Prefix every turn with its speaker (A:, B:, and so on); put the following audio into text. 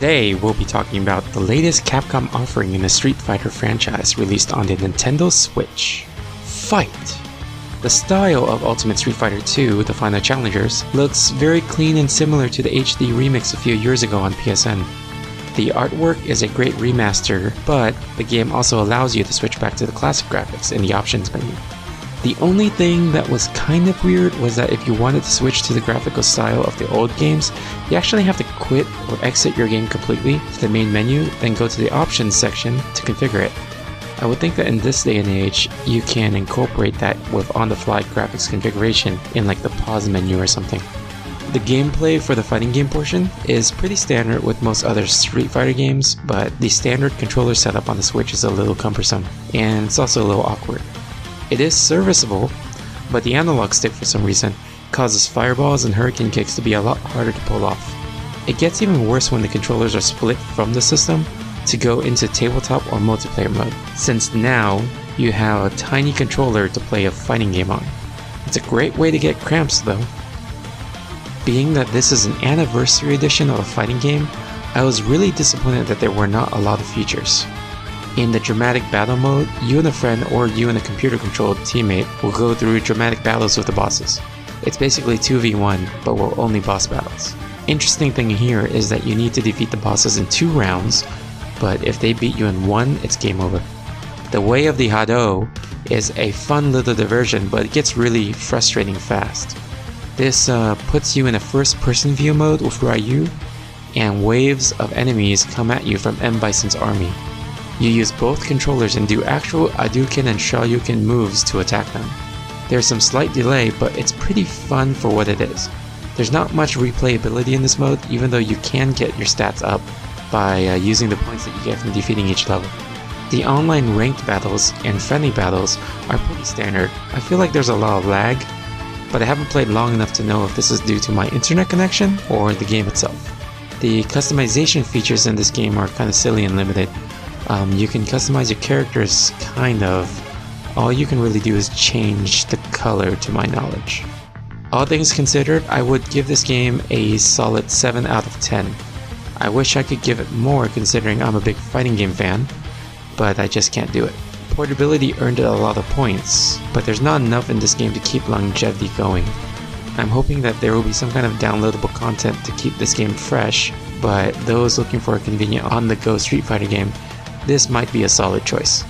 A: Today, we'll be talking about the latest Capcom offering in the Street Fighter franchise released on the Nintendo Switch. Fight! The style of Ultimate Street Fighter 2, The Final Challengers, looks very clean and similar to the HD remix a few years ago on PSN. The artwork is a great remaster, but the game also allows you to switch back to the classic graphics in the options menu. The only thing that was kind of weird was that if you wanted to switch to the graphical style of the old games, you actually have to quit or exit your game completely to the main menu, then go to the options section to configure it. I would think that in this day and age, you can incorporate that with on-the-fly graphics configuration in like the pause menu or something. The gameplay for the fighting game portion is pretty standard with most other Street Fighter games, but the standard controller setup on the Switch is a little cumbersome, and it's also a little awkward. It is serviceable, but the analog stick for some reason causes fireballs and hurricane kicks to be a lot harder to pull off. It gets even worse when the controllers are split from the system to go into tabletop or multiplayer mode, since now you have a tiny controller to play a fighting game on. It's a great way to get cramps though. Being that this is an anniversary edition of a fighting game, I was really disappointed that there were not a lot of features. In the dramatic battle mode, you and a friend or you and a computer-controlled teammate will go through dramatic battles with the bosses. It's basically 2v1, but we're only boss battles. Interesting thing here is that you need to defeat the bosses in 2 rounds, but if they beat you in 1, it's game over. The way of the Hado is a fun little diversion, but it gets really frustrating fast. This puts you in a first-person view mode with Ryu, and waves of enemies come at you from M. Bison's army. You use both controllers and do actual Hadouken and Shoryuken moves to attack them. There's some slight delay, but it's pretty fun for what it is. There's not much replayability in this mode, even though you can get your stats up by using the points that you get from defeating each level. The online ranked battles and friendly battles are pretty standard. I feel like there's a lot of lag, but I haven't played long enough to know if this is due to my internet connection or the game itself. The customization features in this game are kind of silly and limited. You can customize your characters, kind of. All you can really do is change the color to my knowledge. All things considered, I would give this game a solid 7 out of 10. I wish I could give it more considering I'm a big fighting game fan, but I just can't do it. Portability earned it a lot of points, but there's not enough in this game to keep longevity going. I'm hoping that there will be some kind of downloadable content to keep this game fresh, but those looking for a convenient on-the-go Street Fighter game, this might be a solid choice.